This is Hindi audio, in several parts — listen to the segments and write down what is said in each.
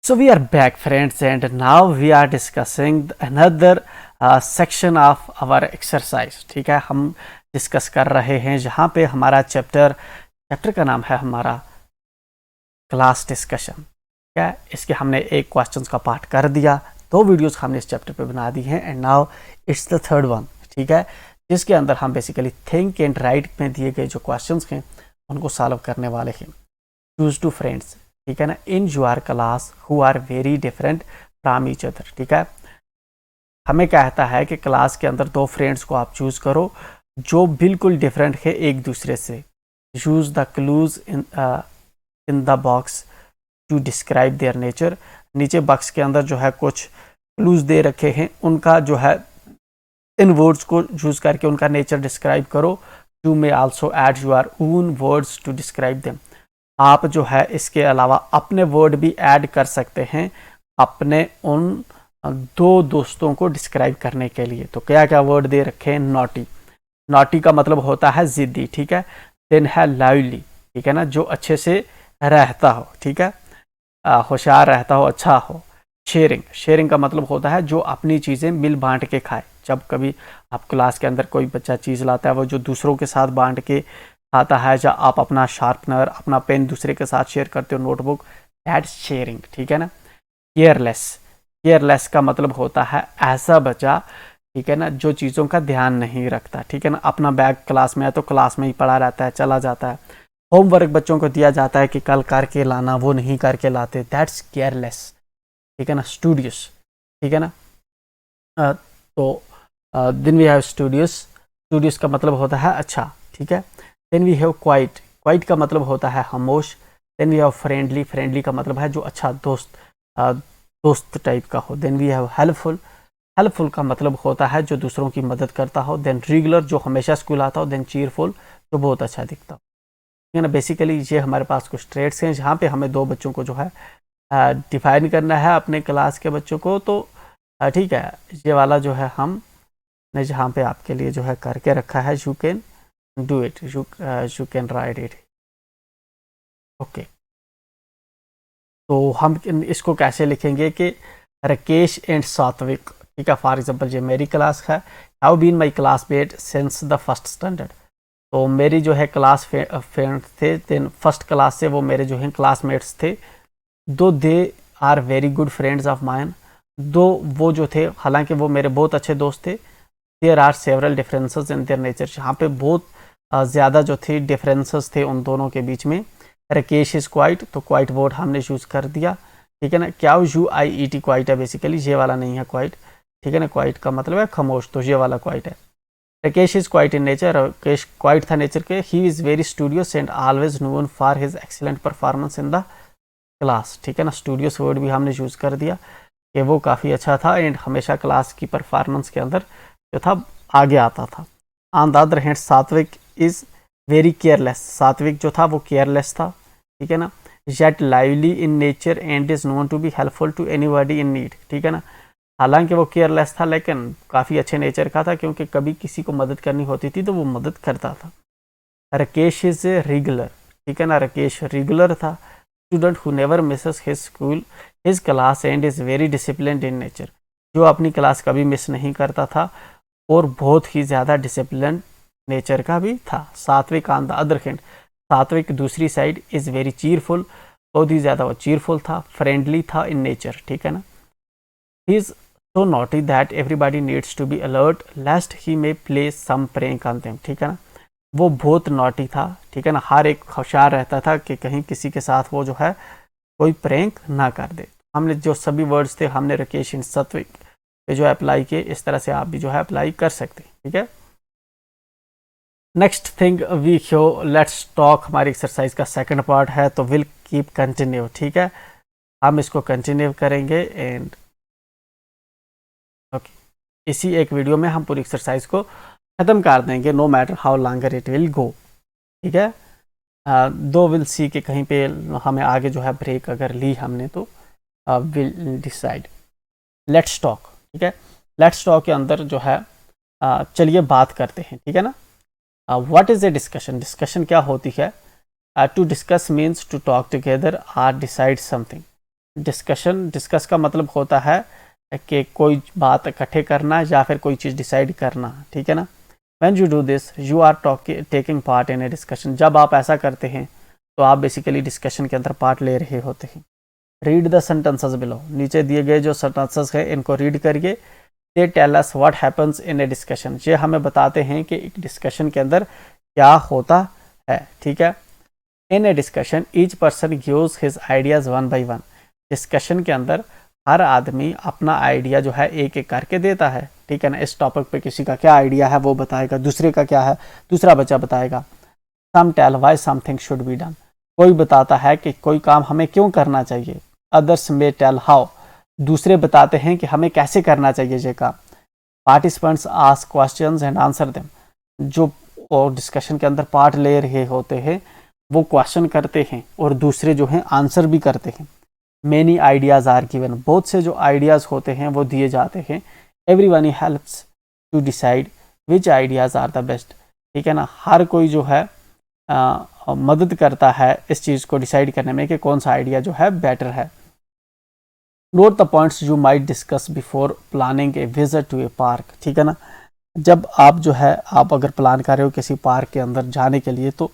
So we are back, friends, and now we are discussing another section of our exercise. ठीक है, हम डिस्कस कर रहे हैं जहाँ पे हमारा चैप्टर का नाम है हमारा क्लास डिस्कशन। ठीक है, इसके हमने एक क्वेश्चंस का पार्ट कर दिया, 2 वीडियोस हमने इस चैप्टर पे बना दी हैं and now it's the third one. ठीक है, जिसके अंदर हम बेसिकली थिंक एंड राइट में दिए गए जो क्वेश्चंस हैं उनको सॉल्व करने वाले हैं। चूज टू फ्रेंड्स, ठीक है ना, in your class who are very different from each other. ठीक है, हमें कहता है कि क्लास के अंदर 2 फ्रेंड्स को आप चूज करो जो बिल्कुल डिफरेंट है एक दूसरे से। Use the clues in the box to describe their nature. नीचे बॉक्स के अंदर जो है कुछ क्लूज दे रखे हैं, उनका जो है इन वर्ड्स को यूज करके उनका नेचर डिस्क्राइब करो। You may also add your own words to describe them. आप जो है इसके अलावा अपने वर्ड भी ऐड कर सकते हैं अपने उन 2 दोस्तों को डिस्क्राइब करने के लिए। तो क्या क्या वर्ड दे रखे हैं? नॉटी, नॉटी का मतलब होता है जिद्दी। ठीक है, देन है लाइवली, ठीक है ना, जो अच्छे से रहता हो। ठीक है, होशियार रहता हो, अच्छा हो। शेयरिंग, शेयरिंग का मतलब होता है जो अपनी चीज़ें मिल बांट के खाए। जब कभी आप क्लास के अंदर कोई बच्चा चीज़ लाता है वो जो दूसरों के साथ बांट के आता है, या आप अपना शार्पनर, अपना पेन दूसरे के साथ शेयर करते हो, नोटबुक, दैट्स शेयरिंग। ठीक है ना। केयरलेस, केयरलेस का मतलब होता है ऐसा बच्चा, ठीक है ना, जो चीज़ों का ध्यान नहीं रखता। ठीक है ना, अपना बैग क्लास में है तो क्लास में ही पड़ा रहता है, चला जाता है। होमवर्क बच्चों को दिया जाता है कि कल करके लाना, वो नहीं करके लाते, दैट्स केयरलेस। ठीक है ना। स्टूडियस, ठीक है ना, तो then we have studious, studious का मतलब होता है अच्छा। ठीक है, then we have quite, quite का मतलब होता है खामोश। Then we have friendly, friendly का मतलब है जो अच्छा दोस्त, दोस्त टाइप का हो। Then we have helpful, helpful का मतलब होता है जो दूसरों की मदद करता हो। देन रेगुलर, जो हमेशा स्कूल आता हो। देन चीयरफुल, जो बहुत अच्छा दिखता हो। ठीक है ना। बेसिकली ये हमारे पास कुछ ट्रेड्स हैं जहाँ पे हमें 2 बच्चों को जो है डिफाइन करना है अपने क्लास के बच्चों को। तो ठीक है, ये वाला जो है हमने जहाँ पे आपके लिए जो है करके रखा है, you can do it, you can write it. Okay, तो हम इसको कैसे लिखेंगे कि राकेश एंड सात्विक। ठीक है, फॉर एग्जांपल ये मेरी क्लास है, have been my classmate since the first standard. तो मेरी जो है क्लास फ्रेंड थे, देन फर्स्ट क्लास से वो मेरे जो हैं क्लासमेट्स थे। Though they are very good friends of mine, though वो जो थे हालांकि वो मेरे बहुत अच्छे दोस्त थे। There are several differences in their nature, यहाँ पे बहुत ज़्यादा जो थे डिफरेंसेस थे उन दोनों के बीच में। राकेश इज़ क्वाइट, तो क्वाइट वर्ड हमने यूज़ कर दिया। ठीक है ना। क्या UIET क्वाइट है, बेसिकली ये वाला नहीं है क्वाइट। ठीक है ना, क्वाइट का मतलब है खामोश, तो ये वाला क्वाइट है। Rakesh is quite in nature, Rakesh quite था नेचर के। He is very studious and always known for his excellent performance in the class. ठीक है ना, स्टूडियस वर्ड भी हमने यूज़ कर दिया कि वो काफ़ी अच्छा था एंड हमेशा क्लास की परफॉर्मेंस के अंदर जो था आगे आता था। On the other hand Satvik is very careless, Satvik जो था वो केयरलेस था। ठीक है ना। Yet lively in nature and is known to be helpful to anybody in need. ठीक है ना, हालांकि वो केयरलेस था लेकिन काफ़ी अच्छे नेचर का था, क्योंकि कभी किसी को मदद करनी होती थी तो वो मदद करता था। राकेश इज़ रेगुलर, ठीक है ना, राकेश रेगुलर था। Student who never Mrs his school his class and is very disciplined in nature, जो अपनी क्लास कभी मिस नहीं करता था और बहुत ही ज़्यादा डिसिप्लिन नेचर का भी था। सात्विक ऑन द अदर हैंड, सात्विक दूसरी साइड इज़ वेरी चीयरफुल, बहुत ही ज़्यादा वो चीयरफुल था, फ्रेंडली था इन नेचर। ठीक है ना। He is so naughty that everybody needs to be alert lest he may play some prank on them. ठीक है ना, वो बहुत नॉटी था। ठीक है ना, हर एक होशियार रहता था कि कहीं किसी के साथ वो जो है कोई प्रैंक ना कर दे। हमने जो सभी वर्ड्स थे हमने राकेश एंड सात्विक पे जो अप्लाई किए, इस तरह से आप भी जो है अप्लाई कर सकते हैं। ठीक है। Next thing we show let's talk, हमारी एक्सरसाइज का सेकंड पार्ट है, तो विल कीप कंटिन्यू। ठीक है, हम इसको कंटिन्यू करेंगे एंड ओके, इसी एक वीडियो में हम पूरी एक्सरसाइज को ख़त्म कर देंगे, no matter how longer it will go. ठीक है, दो विल सी कि कहीं पे हमें आगे जो है ब्रेक अगर ली हमने तो विल डिसाइड। लेट्स टॉक, ठीक है, लेट्स टॉक के अंदर जो है चलिए बात करते हैं। ठीक है ना। What is a discussion, discussion क्या होती है? To discuss means to talk together or decide something. Discussion, discuss का मतलब होता है कि कोई बात इकट्ठे करना या फिर कोई चीज़ डिसाइड करना, ठीक है ना। When you do this you are taking part in a discussion. जब आप ऐसा करते हैं तो आप बेसिकली डिस्कशन के अंदर पार्ट ले रहे होते हैं। रीड द सेंटेंसेस बिलो, नीचे दिए गए जो सेंटेंसेस है इनको रीड करिए। They tell us what happens in a discussion, ये हमें बताते हैं कि एक डिस्कशन के अंदर क्या होता है, ठीक है। In a discussion each person gives his ideas one by one. Discussion के अंदर हर आदमी अपना आइडिया जो है एक एक करके देता है, ठीक है ना। इस टॉपिक पे किसी का क्या आइडिया है वो बताएगा, दूसरे का क्या है दूसरा बच्चा बताएगा। Some tell why something should be done, कोई बताता है कि कोई काम हमें क्यों करना चाहिए। अदर्स मे टेल हाउ, दूसरे बताते हैं कि हमें कैसे करना चाहिए ये काम। Participants ask questions and answer them, जो डिस्कशन के अंदर पार्ट ले रहे होते हैं वो क्वेश्चन करते हैं और दूसरे जो हैं आंसर भी करते हैं। मेनी आइडियाज़ आर गिवन, बहुत से जो आइडियाज़ होते हैं वो दिए जाते हैं। Everyone helps to decide which ideas are the best, ठीक है ना। हर कोई जो है मदद करता है इस चीज़ को डिसाइड करने में कि कौन सा आइडिया जो है बेटर है। Note the points you might discuss before planning a visit to a park, ठीक है ना। जब आप जो है आप अगर प्लान कर रहे हो किसी पार्क के अंदर जाने के लिए तो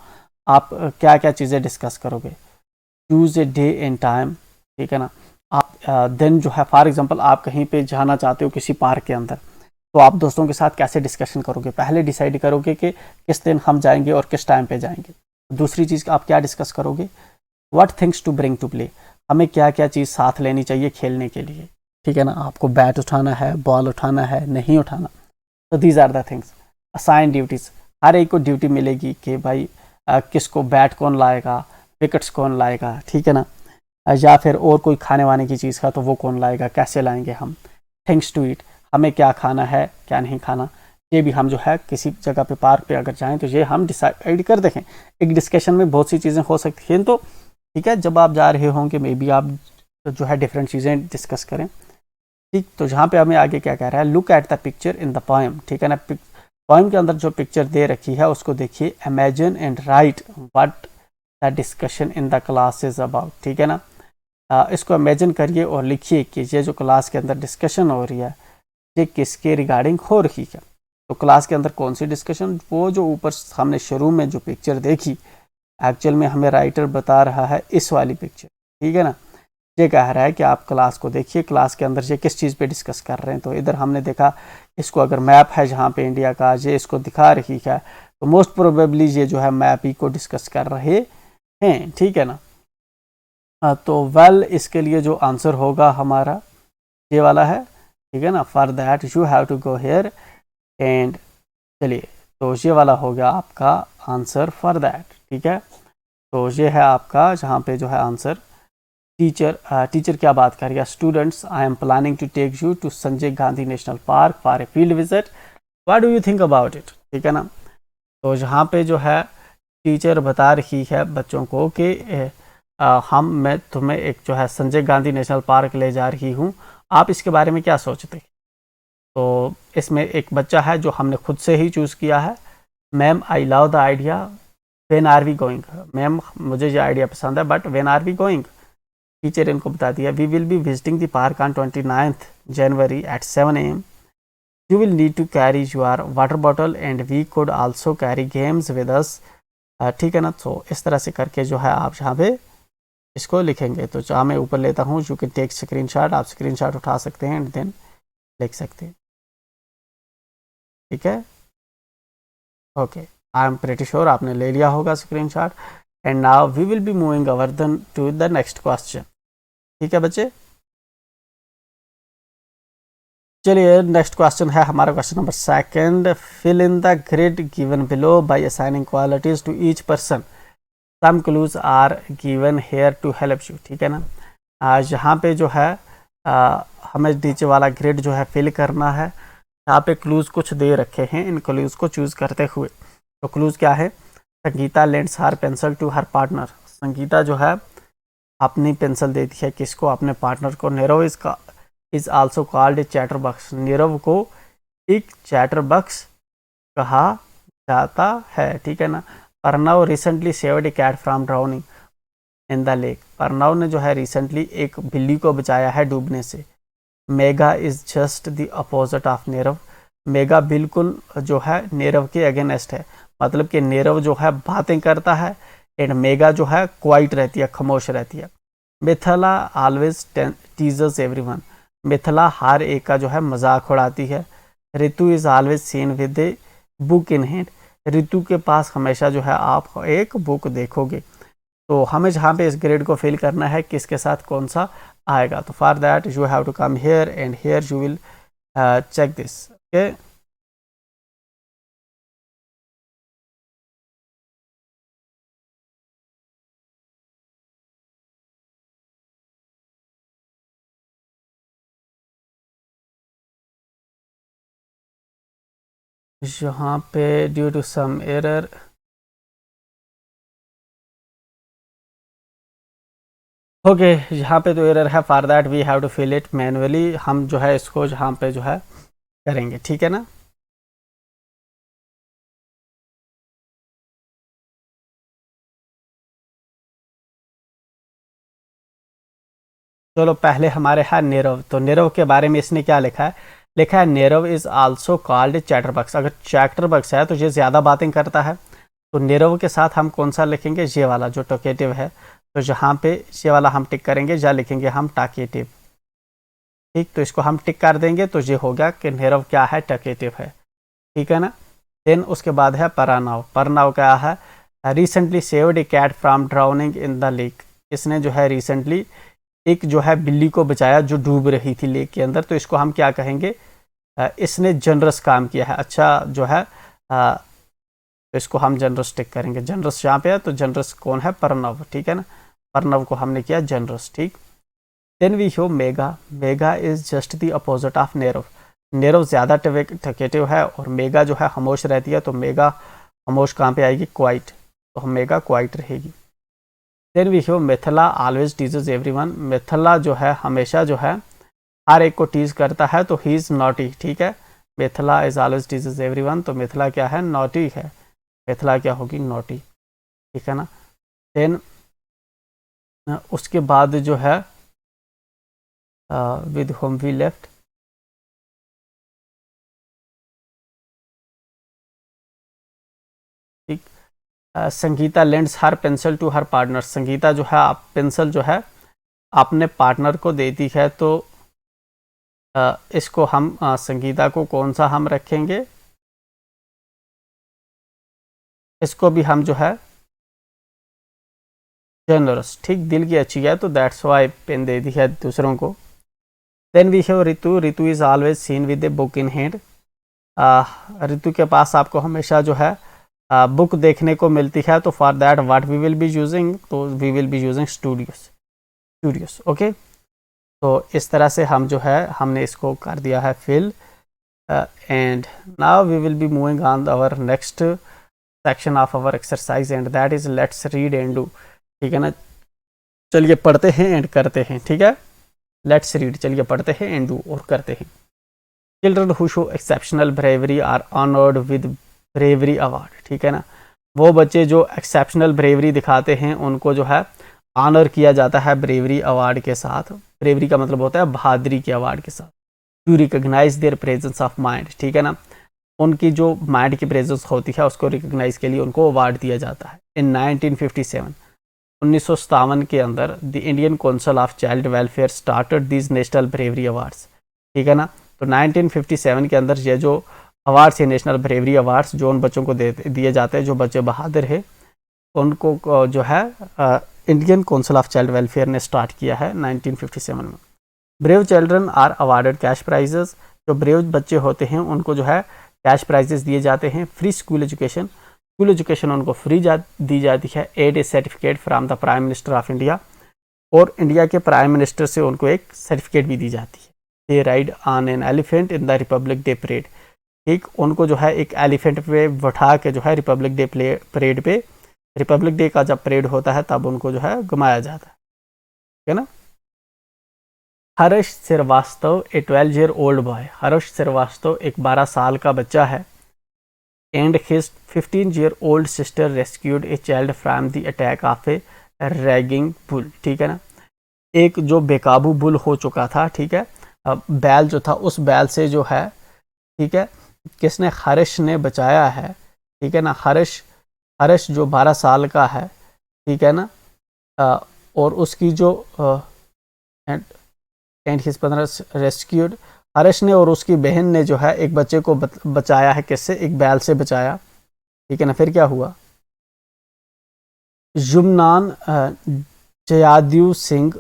आप क्या क्या चीज़ें डिस्कस करोगे। Choose a day and time, ठीक है ना। आप दिन जो है फॉर एग्जांपल आप कहीं पे जाना चाहते हो किसी पार्क के अंदर, तो आप दोस्तों के साथ कैसे डिस्कशन करोगे। पहले डिसाइड करोगे कि किस दिन हम जाएंगे और किस टाइम पे जाएंगे। दूसरी चीज़ आप क्या डिस्कस करोगे, what things to bring to play, हमें क्या क्या चीज़ साथ लेनी चाहिए खेलने के लिए, ठीक है ना। आपको बैट उठाना है, बॉल उठाना है, नहीं उठाना। तो these are the things. Assign duties, हर एक को ड्यूटी मिलेगी कि भाई किसको बैट कौन लाएगा, विकेट्स कौन लाएगा, ठीक है ना। या फिर और कोई खाने वाने की चीज़ का तो वो कौन लाएगा, कैसे लाएंगे हम। थिंग्स टू ईट, हमें क्या खाना है क्या नहीं खाना, ये भी हम जो है किसी जगह पे पार्क पे अगर जाएं तो ये हम डिसाइड कर देखें। एक डिस्कशन में बहुत सी चीज़ें हो सकती हैं, तो ठीक है जब आप जा रहे होंगे मे बी आप जो है डिफरेंट चीज़ें डिस्कस करें, ठीक। तो जहाँ पे हमें आगे क्या कह रहा है, look at the picture in the poem, ठीक है ना। पोएम के अंदर जो पिक्चर दे रखी है उसको देखिए। Imagine and right what the discussion in the class is about, ठीक है ना। इसको इमेजिन करिए और लिखिए कि ये जो क्लास के अंदर डिस्कशन हो रही है ये किसके रिगार्डिंग हो रही है। तो क्लास के अंदर कौन सी डिस्कशन, वो जो ऊपर हमने शुरू में जो पिक्चर देखी एक्चुअल में हमें राइटर बता रहा है इस वाली पिक्चर, ठीक है ना। ये कह रहा है कि आप क्लास को देखिए, क्लास के अंदर ये किस चीज़ पे डिस्कस कर रहे हैं। तो इधर हमने देखा इसको अगर मैप है जहाँ पे इंडिया का ये इसको दिखा रही है तो मोस्ट प्रोबेबली ये जो है मैप ही को डिस्कस कर रहे हैं, ठीक है ना। तो वेल इसके लिए जो आंसर होगा हमारा ये वाला है, ठीक है ना। For that you have to go here and, चलिए तो ये वाला हो गया आपका आंसर फॉर दैट, ठीक है। तो ये है आपका जहाँ पे जो है आंसर। टीचर क्या बात कर रही है, students I am planning to take you to Sanjay Gandhi national park for a field visit, what do you think about it, ठीक है ना। तो यहाँ पे जो है टीचर बता रही है बच्चों को कि मैं तुम्हें एक जो है संजय गांधी नेशनल पार्क ले जा रही हूँ, आप इसके बारे में क्या सोचते हैं। तो इसमें एक बच्चा है जो हमने खुद से ही चूज़ किया है। Ma'am I love the idea, when are we going, ma'am मुझे ये आइडिया पसंद है but when are we going. Teacher इनको बता दिया we will be visiting the park on 29th January at 7 AM, you will need to carry your water bottle and we could also carry games with us, ठीक है ना। तो इस तरह से करके जो है आप यहाँ पे इसको लिखेंगे। तो जहाँ मैं ऊपर लेता हूँ यू कैन टेक स्क्रीनशॉट, आप स्क्रीनशॉट उठा सकते हैं एंड देन लिख सकते हैं, ठीक है। Okay I am pretty sure आपने ले लिया होगा screenshot. And now we will be moving our then to the next question, ठीक है बच्चे। चलिए नेक्स्ट क्वेश्चन है हमारा question number second. Fill in the grid given below by assigning qualities to each person, some clues are given here to help you, ठीक है ना। यहाँ पे जो है हमें नीचे वाला ग्रिड जो है फिल करना है। यहाँ पे क्लूज कुछ दे रखे हैं, इन क्लूज को चूज करते हुए। तो क्लूज क्या है, Sangeeta lends her pencil to her partner, Sangeeta जो है अपनी पेंसिल देती है किसको, अपने पार्टनर को। Nirav is also called a chatter box, Nirav को एक चैटर बॉक्स कहा जाता है, ठीक है ना। Arnav recently saved a cat from drowning, in the lake. Pranav ने जो है रिसेंटली एक बिल्ली को बचाया है डूबने से। Mega is just the opposite of Nirav. Mega बिल्कुल जो है नीरव के अगेंस्ट है, मतलब कि नीरव जो है बातें करता है एंड मेगा जो है क्वाइट रहती है, खामोश रहती है। Mithila always teases everyone. Mithila हर एक का जो है मजाक उड़ाती है। Ritu is always seen with a book in hand. Ritu के पास हमेशा जो है आप एक बुक देखोगे। तो हमें जहाँ पे इस ग्रेड को फिल करना है किसके साथ कौन सा आएगा। तो for that you have to come here and here you will check this. Okay, यहाँ पे due to some error okay, यहाँ पे तो एरर है। For that we have to fill it manually. हम जो है इसको यहाँ पे जो है करेंगे, ठीक है ना। चलो पहले हमारे है नीरव। तो नीरव के बारे में इसने क्या लिखा है, लिखा है नीरव इज आल्सो कॉल्ड चैटरबक्स। अगर चैटरबक्स है तो ये ज़्यादा बातें करता है। तो नीरव के साथ हम कौन सा लिखेंगे, ये वाला जो टोकेटिव है। तो जहाँ पे ये वाला हम टिक करेंगे, या लिखेंगे हम टाकेटिव। ठीक, तो इसको हम टिक कर देंगे तो ये हो गया कि नीरव क्या है, टकेटिव है, ठीक है ना। देन उसके बाद है परनाव। परनाव क्या है, recently saved a cat from drowning in the lake. इसने जो है रिसेंटली एक जो है बिल्ली को बचाया जो डूब रही थी लेक के अंदर। तो इसको हम क्या कहेंगे, इसने जनरस काम किया है, अच्छा जो है। तो इसको हम जनरस टिक करेंगे। जनरस यहाँ पे है तो जनरस कौन है, परनव, ठीक है ना। परनव को हमने किया जनरस, ठीक। Then we show Megha. Megha is just the opposite of Nirav. Nirav ज़्यादा टकेटिव है और मेगा जो है खामोश रहती है। तो मेगा खामोश कहाँ पे आएगी, क्वाइट। तो हम मेगा क्वाइट रहेगी। Then we show Mithila always teases everyone. Mithila जो है हमेशा जो है हर एक को टीज करता है। तो ही इज नॉटी, ठीक है। Mithila is always teases everyone. तो मिथिला क्या है, नॉटी है। मिथिला क्या होगी, नॉटी, ठीक है ना। देन उसके बाद जो है विद होम वी लेफ्ट। ठीक, Sangeeta lends her pencil to her partner. Sangeeta जो है पेंसिल जो है अपने पार्टनर को देती है। तो इसको हम संगीता को कौन सा हम रखेंगे, इसको भी हम जो है जनरस, ठीक, दिल की अच्छी है तो दैट्स वाई पेन दे दी है दूसरों को। Then we have Ritu. Ritu is always seen with a book in hand. Ritu के पास आपको हमेशा जो है बुक देखने को मिलती है। तो for that what we will be using, तो we will be using studios, okay. तो इस तरह से हम जो है हमने इसको कर दिया है fill. And now we will be moving on our next section of our exercise and that is let's read and do, ठीक है ना। चलिए पढ़ते हैं एंड करते हैं, ठीक है। लेट्स रीड, चलिए पढ़ते हैं एंड डू और करते हैं। Children who show exceptional bravery are honoured with bravery award, ठीक है ना। वो बच्चे जो एक्सेप्शनल ब्रेवरी दिखाते हैं उनको जो है ऑनर किया जाता है ब्रेवरी अवार्ड के साथ। ब्रेवरी का मतलब होता है बहादुरी के अवार्ड के साथ। To recognise their presence of mind, ठीक है ना। उनकी जो माइंड की प्रेजेंस होती है उसको रिकॉग्नाइज के लिए उनको अवार्ड दिया जाता है। इन 1957 1957 के अंदर the Indian council of child welfare started these national bravery awards, ठीक है ना। तो 1957 के अंदर ये जो अवार्ड्स है नेशनल ब्रेवरी अवार्ड्स, जो उन बच्चों को दिए जाते हैं जो बच्चे बहादुर है, उनको जो है Indian council of child welfare ने स्टार्ट किया है 1957 में। Brave children are awarded cash prizes. जो ब्रेव बच्चे होते हैं उनको जो है कैश प्राइजेस दिए जाते हैं। फ्री स्कूल एजुकेशन उनको फ्री दी जाती है। And a certificate from the prime minister of India, और इंडिया के प्राइम मिनिस्टर से उनको एक सर्टिफिकेट भी दी जाती है। They ride on an elephant in the republic day parade, ठीक, उनको जो है एक एलिफेंट पे बैठा के जो है रिपब्लिक डे परेड पे, रिपब्लिक डे का जब परेड होता है तब उनको जो है घुमाया जाता है, ठीक है ना। हर्ष श्रीवास्तव ए 12 ईयर ओल्ड बॉय। हर्ष श्रीवास्तव एक 12 साल का बच्चा है। And his 15 year old sister rescued a child from the attack of A ragging bull, ठीक है ना। एक जो बेकाबू बुल हो चुका था, ठीक है, बैल जो था, उस बैल से जो है, ठीक है, किसने, हर्ष ने बचाया है, ठीक है ना। हर्ष जो 12 साल का है, ठीक है ना, और उसकी जो एंड हिज ब्रदर रेस्क्यूड, हर्ष ने और उसकी बहन ने जो है एक बच्चे को बचाया है, किससे, एक बैल से बचाया, ठीक है ना। फिर क्या हुआ, जुमनान जयाद्यू Singh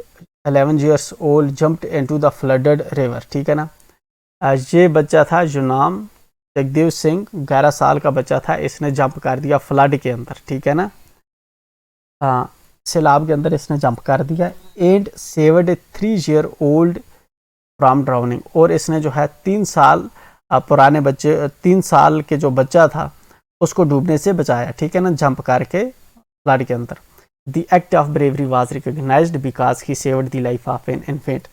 11 years old jumped into the flooded river, ठीक है ना। ये बच्चा था जुनाम जगदेव सिंह, 11 साल का बच्चा था, इसने जंप कर दिया फ्लड के अंदर, ठीक है ना। सैलाब के अंदर इसने जंप कर दिया। And saved A 3 year old from drowning, और इसने जो है 3 साल पुराने बच्चे, 3 साल के जो बच्चा था उसको डूबने से बचाया, ठीक है ना, जंप करके फ्लड के अंदर। The act of bravery was recognised because he saved the life of an infant.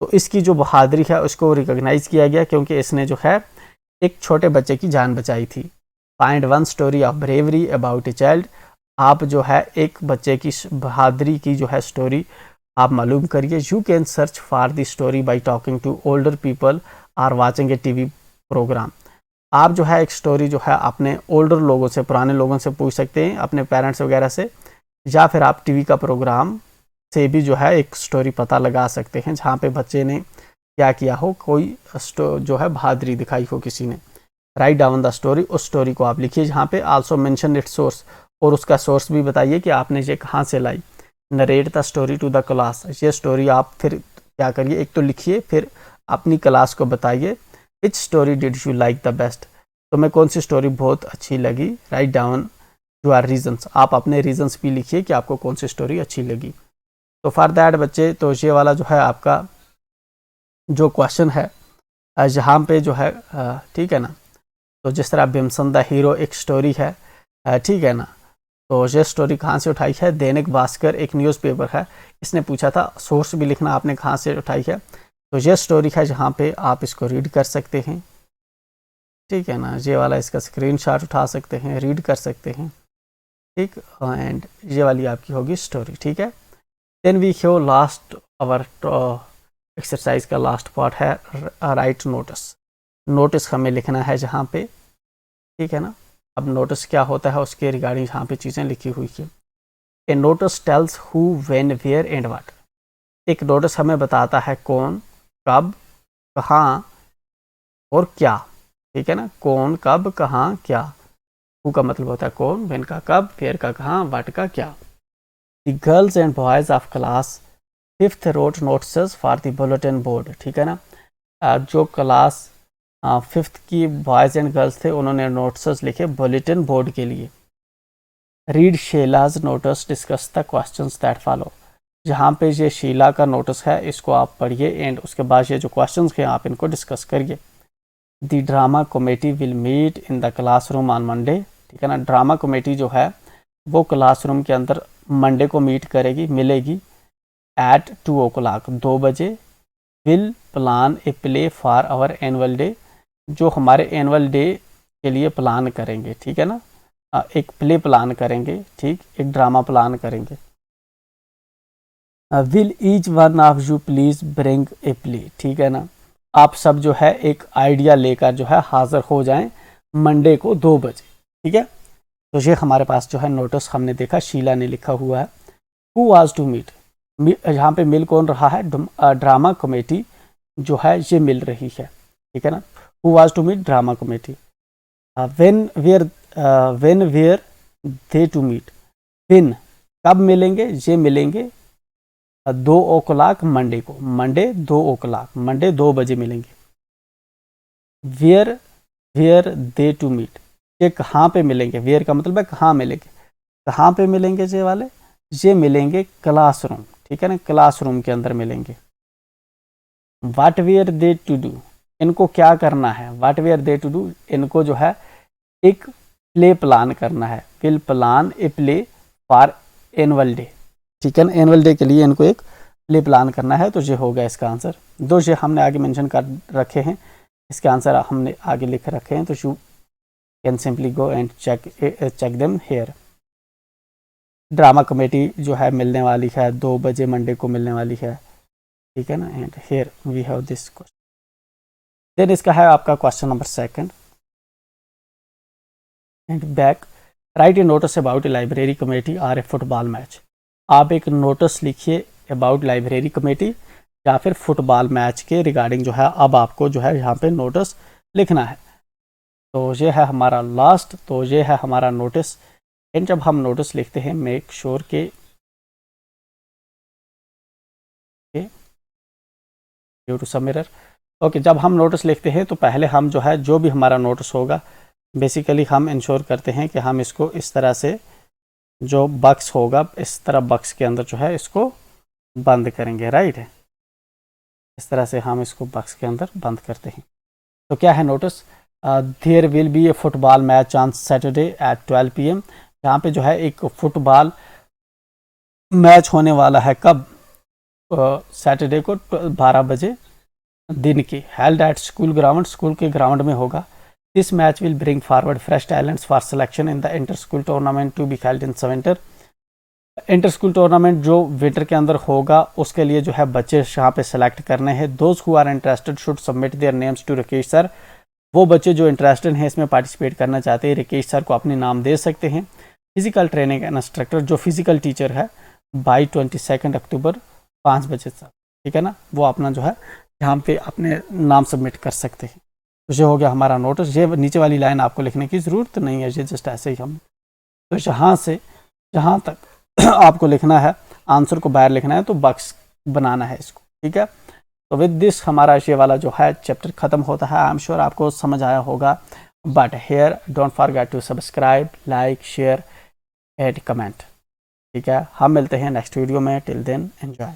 तो इसकी जो बहादुरी है उसको रिकॉग्नाइज किया गया क्योंकि इसने जो है एक छोटे बच्चे की जान बचाई थी। Find one story of bravery about a child, आप जो है एक बच्चे की बहादुरी की जो है स्टोरी आप मालूम करिए। You can search for the story by talking to older people or watching a TV programme. आप जो है एक स्टोरी जो है अपने ओल्डर लोगों से, पुराने लोगों से पूछ सकते हैं, अपने पेरेंट्स वगैरह से, या फिर आप टीवी का प्रोग्राम से भी जो है एक स्टोरी पता लगा सकते हैं जहाँ पे बच्चे ने क्या किया हो, कोई जो है बहादुरी दिखाई हो किसी ने। राइट डाउन द स्टोरी, उस स्टोरी को आप लिखिए जहाँ पे। आल्सो मेंशन इट्स सोर्स, और उसका सोर्स भी बताइए कि आपने ये कहाँ से लाई। Narrate the story to the class, ये स्टोरी आप फिर क्या करिए, एक तो लिखिए, फिर अपनी क्लास को बताइए। Which story did you like the best, तुम्हें कौन सी स्टोरी बहुत अच्छी लगी। राइट डाउन योर रीजंस, आप अपने रीजंस भी लिखिए कि आपको कौन सी स्टोरी अच्छी लगी। तो फॉर दैट बच्चे, तो ये वाला जो है आपका जो क्वेश्चन है जहाँ पे जो है, ठीक है ना, तो जिस तरह भीमसन द हीरो एक स्टोरी है, ठीक है ना, तो ये स्टोरी कहाँ से उठाई है, दैनिक भास्कर एक न्यूज़पेपर है, इसने पूछा था। सोर्स भी लिखना आपने कहाँ से उठाई है, तो ये स्टोरी है जहाँ पे आप इसको रीड कर सकते हैं, ठीक है ना। ये वाला इसका स्क्रीनशॉट उठा सकते हैं, रीड कर सकते हैं, ठीक। एंड ये वाली आपकी होगी स्टोरी, ठीक है। Then we have last our exercise का लास्ट पार्ट है राइट नोटिस। नोटिस हमें लिखना है जहाँ पे, ठीक है ना। अब नोटिस क्या होता है उसके रिगार्डिंग यहाँ पे चीज़ें लिखी हुई है। A notice tells who, when, where and what. एक नोटिस हमें बताता है कौन, कब, कहाँ और क्या, ठीक है ना। कौन, कब, कहाँ, क्या। हु का मतलब होता है कौन, व्हेन का कब, वेयर का कहाँ, व्हाट का क्या। The girls and boys of class 5th wrote notice for the bulletin board, ठीक है ना। जो क्लास 5th की बॉयज़ एंड गर्ल्स थे उन्होंने नोटिस लिखे बुलेटिन बोर्ड के लिए। Read Sheela's notice, discuss the questions that follow. जहाँ पे ये शीला का नोटिस है इसको आप पढ़िए एंड उसके बाद ये जो क्वेश्चंस हैं आप इनको डिस्कस करिए। The drama committee will meet in the classroom on Monday, ठीक है ना। ड्रामा कमेटी जो है वो क्लासरूम के अंदर मंडे को मीट करेगी, मिलेगी। एट 2 o'clock, 2 बजे। Will plan a play for our annual day, जो हमारे एनुअल डे के लिए प्लान करेंगे, ठीक है ना। एक प्ले प्लान करेंगे, ठीक, एक ड्रामा प्लान करेंगे। Will each one of you please bring a play, ठीक है ना। आप सब जो है एक आइडिया लेकर जो है हाजिर हो जाएं मंडे को 2 बजे, ठीक है। तो ये हमारे पास जो है नोटिस हमने देखा, शीला ने लिखा हुआ है। हु वाज टू मीट, यहाँ पे मिल कौन रहा है, ड्रामा कमेटी जो है ये मिल रही है, ठीक है ना। Who was to meet, drama committee. When were they to meet, when कब मिलेंगे, ये मिलेंगे 2 o'clock मंडे को, मंडे 2 o'clock, मंडे 2 बजे मिलेंगे। वेयर दे टू मीट, ये कहाँ पे मिलेंगे, वेयर का मतलब है कहाँ मिलेंगे, कहाँ पे मिलेंगे ये वाले, ये मिलेंगे क्लासरूम, ठीक है ना, क्लासरूम के अंदर मिलेंगे। What were they to do, इनको क्या करना है, what were they to do, इनको जो है एक प्ले प्लान करना है। Will plan a play for annual day, ठीक है ना। एनुअल डे के लिए इनको एक प्ले प्लान करना है, तो ये हो गया इसका आंसर। दो ये हमने आगे मेंशन कर रखे हैं, इसके आंसर हमने आगे लिख रखे हैं, तो you can simply go and check them here. Drama committee जो है मिलने वाली है 2 बजे मंडे को मिलने वाली है, ठीक है ना। And here we have this question. Then इसका है आपका question number 2 and back right a notice about a library committee or a football match. आप एक नोटिस लिखिए अबाउट लाइब्रेरी कमेटी या फिर फुटबॉल मैच के रिगार्डिंग जो है अब आपको जो है यहाँ पे नोटिस लिखना है। तो ये है हमारा लास्ट, तो ये है हमारा नोटिस। एंड जब हम नोटिस लिखते हैं मेक श्योर के due to some error. Okay, जब हम नोटिस लिखते हैं तो पहले हम जो है जो भी हमारा नोटिस होगा बेसिकली हम इंश्योर करते हैं कि हम इसको इस तरह से जो बक्स होगा इस तरह बक्स के अंदर जो है इसको बंद करेंगे, राइट है। इस तरह से हम इसको बक्स के अंदर बंद करते हैं। तो क्या है notice, there will be a football match on Saturday at 12 PM। यहाँ पे जो है एक फुटबॉल मैच होने वाला है, कब, सैटरडे को 12 बजे दिन की, held at school ground, school के ग्राउंड में होगा। This match will bring forward fresh talents for selection in the inter school tournament to be held in winter. Inter school tournament जो विंटर के अंदर होगा उसके लिए जो है बच्चे यहाँ पे सेलेक्ट करने हैं। Those who are interested should submit their names to Rakesh sir. वो बच्चे जो इंटरेस्टेड हैं इसमें पार्टिसिपेट करना चाहते हैं राकेश सर को अपने नाम दे सकते हैं। फिजिकल ट्रेनिंग इंस्ट्रक्टर जो फिजिकल टीचर है बाई 22 अक्टूबर 5 बजे तक, ठीक है ना, वो अपना जो है यहाँ पे अपने नाम सबमिट कर सकते हैं। तो ये हो गया हमारा नोटिस। ये नीचे वाली लाइन आपको लिखने की ज़रूरत नहीं है, ये जस्ट ऐसे ही हम, तो यहाँ से जहाँ तक आपको लिखना है आंसर को बाहर लिखना है तो बॉक्स बनाना है इसको, ठीक है। तो विद दिस हमारा ये वाला जो है चैप्टर ख़त्म होता है। आई एम श्योर आपको समझ आया होगा। But here don't forget to subscribe, like, share and comment, ठीक है। हम मिलते हैं नेक्स्ट वीडियो में। Till then enjoy.